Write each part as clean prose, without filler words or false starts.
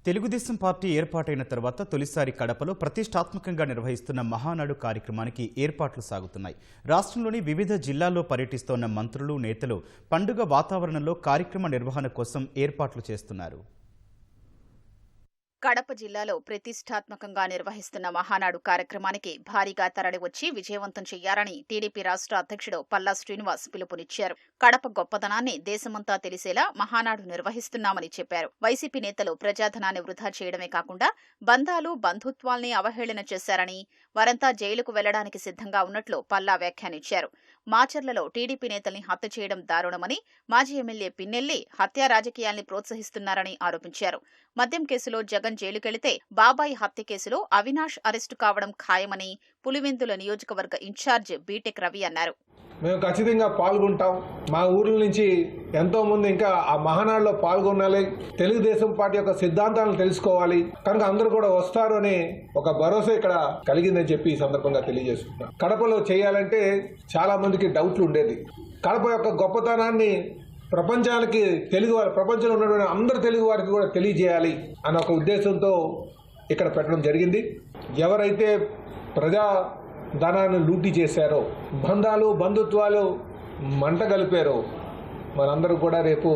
Telugu Desam party ఏర్పాటైన తర్వాత తొలిసారి కడపలో ప్రతిష్టాత్మకంగా నిర్వహిస్తున్న మహానాడు కార్యక్రమానికి ఏర్పాట్లు సాగుతున్నాయి. రాష్ట్రంలోని వివిధ జిల్లాల్లో పర్యటిస్తోన్న మంత్రులు, నేతలు పండుగ వాతావరణంలో కార్యక్రమ నిర్వహణ కోసం ఏర్పాట్లు చేస్తున్నారు. కడప జిల్లాలో ప్రతిష్టాత్మకంగా నిర్వహిస్తున్న మహానాడు కార్యక్రమానికి భారీగా తరలివచ్చి విజయవంతం చేయాలని టీడీపీ రాష్ట్ర అధ్యక్షుడు పల్లా శ్రీనివాస్ పిలుపునిచ్చారు. కడప గొప్పదనాన్ని దేశమంతా తెలిసేలా మహానాడు నిర్వహిస్తున్నామని చెప్పారు. వైసీపీ నేతలు ప్రజాధనాన్ని వృధా చేయడమే కాకుండా బంధాలు, బంధుత్వాల్ని అవహేళన చేశారని, వారంతా జైలుకు వెళ్లడానికి సిద్ధంగా ఉన్నట్లు పల్లా వ్యాఖ్యానించారు. మాచర్లలో టీడీపీ నేతల్ని హత్య చేయడం దారుణమని, మాజీ ఎమ్మెల్యే పిన్నెల్లి హత్యా రాజకీయాల్ని ప్రోత్సహిస్తున్నారని ఆరోపించారు. మద్యం కేసులో జగన్ జైలుకెళితే బాబాయ్ హత్య కేసులో అవినాష్ అరెస్టు కావడం ఖాయమని పులివెందుల నియోజకవర్గ ఇన్ఛార్జ్ బీటెక్ రవి అన్నారు. మేము ఖచ్చితంగా పాల్గొంటాం. మా ఊర్ల నుంచి ఎంతో మంది ఇంకా ఆ మహానాడులో పాల్గొనాలి, తెలుగుదేశం పార్టీ యొక్క సిద్ధాంతాలను తెలుసుకోవాలి, కనుక అందరూ కూడా వస్తారు అనే ఒక భరోసా ఇక్కడ కలిగిందని చెప్పి ఈ సందర్భంగా తెలియజేస్తున్నాం. కడపలో చేయాలంటే చాలా మందికి డౌట్లు ఉండేది. కడప యొక్క గొప్పతనాన్ని ప్రపంచానికి ప్రపంచంలో ఉన్నటువంటి అందరు తెలుగు వారికి కూడా తెలియజేయాలి అన్న ఒక ఉద్దేశంతో ఇక్కడ పెట్టడం జరిగింది. ఎవరైతే ప్రజా ధనాన్ని లూటీ చేశారో, బంధాలు, బంధుత్వాలు మంట కలిపారో మనందరూ కూడా రేపు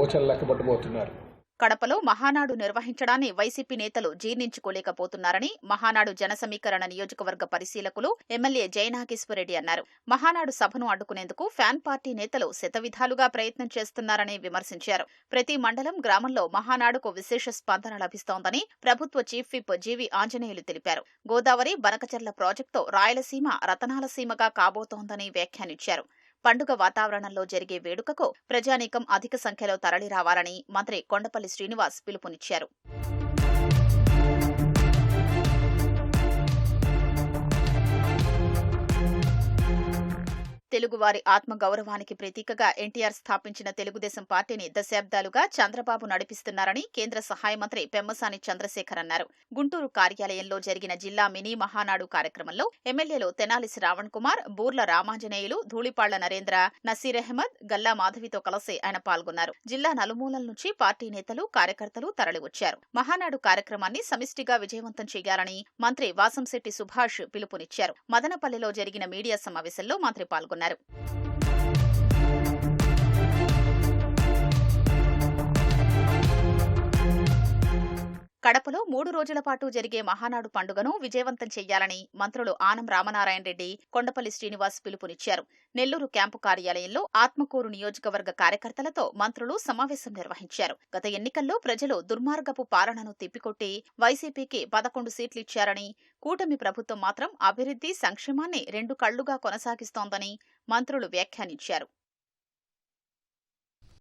ఓచలు లెక్కబట్టబోతున్నారు. కడపలో మహానాడు నిర్వహించడాన్ని వైసీపీ నేతలు జీర్ణించుకోలేకపోతున్నారని మహానాడు జన సమీకరణ నియోజకవర్గ పరిశీలకులు ఎమ్మెల్యే జయనాగేశ్వరరెడ్డి అన్నారు. మహానాడు సభను అడ్డుకునేందుకు ఫ్యాన్ పార్టీ నేతలు శతవిధాలుగా ప్రయత్నం చేస్తున్నారని విమర్శించారు. ప్రతి మండలం, గ్రామంలో మహానాడుకు విశేష స్పందన లభిస్తోందని ప్రభుత్వ చీఫ్ విప్ జీవి ఆంజనేయులు తెలిపారు. గోదావరి, బనకచర్ల ప్రాజెక్టుతో రాయలసీమ రతనాల సీమగా కాబోతోందని వ్యాఖ్యానించారు. పండుగ వాతావరణంలో జరిగే వేడుకకు ప్రజానీకం అధిక సంఖ్యలో తరలిరావాలని మంత్రి కొండపల్లి శ్రీనివాస్ పిలుపునిచ్చారు. తెలుగువారి ఆత్మగౌరవానికి ప్రతీకగా ఎన్టీఆర్ స్థాపించిన తెలుగుదేశం పార్టీని దశాబ్దాలుగా చంద్రబాబు నడిపిస్తున్నారని కేంద్ర సహాయ మంత్రి పెమ్మసాని చంద్రశేఖర్ అన్నారు. గుంటూరు కార్యాలయంలో జరిగిన జిల్లా మినీ మహానాడు కార్యక్రమంలో ఎమ్మెల్యేలు తెనాలి శ్రావణ్ కుమార్, బూర్ల రామాంజనేయులు, ధూళిపాళ్ల నరేంద్ర, నసీర్ అహ్మద్, గల్లా మాధవితో కలిసి ఆయన పాల్గొన్నారు. జిల్లా నలుమూలల నుంచి పార్టీ నేతలు, కార్యకర్తలు తరలివచ్చారు. మహానాడు కార్యక్రమాన్ని సమిష్టిగా విజయవంతం చేయాలని మంత్రి వాసంశెట్టి సుభాష్ పిలుపునిచ్చారు. మదనపల్లిలో జరిగిన మీడియా సమావేశంలో మంత్రి పాల్గొన్నారు. కడపలో 3 రోజుల పాటు జరిగే మహానాడు పండుగను విజయవంతం చేయాలని మంత్రులు ఆనం రామనారాయణ రెడ్డి, కొండపల్లి శ్రీనివాస్ పిలుపునిచ్చారు. నెల్లూరు క్యాంపు కార్యాలయంలో ఆత్మకూరు నియోజకవర్గ కార్యకర్తలతో మంత్రులు సమావేశం నిర్వహించారు. గత ఎన్నికల్లో ప్రజలు దుర్మార్గపు పాలనను తిప్పికొట్టి వైసీపీకి 11 సీట్లిచ్చారని, కూటమి ప్రభుత్వం మాత్రం అభివృద్ధి, సంక్షేమాన్ని 2 కళ్లుగా కొనసాగిస్తోందని మంత్రులు వ్యాఖ్యానించారు.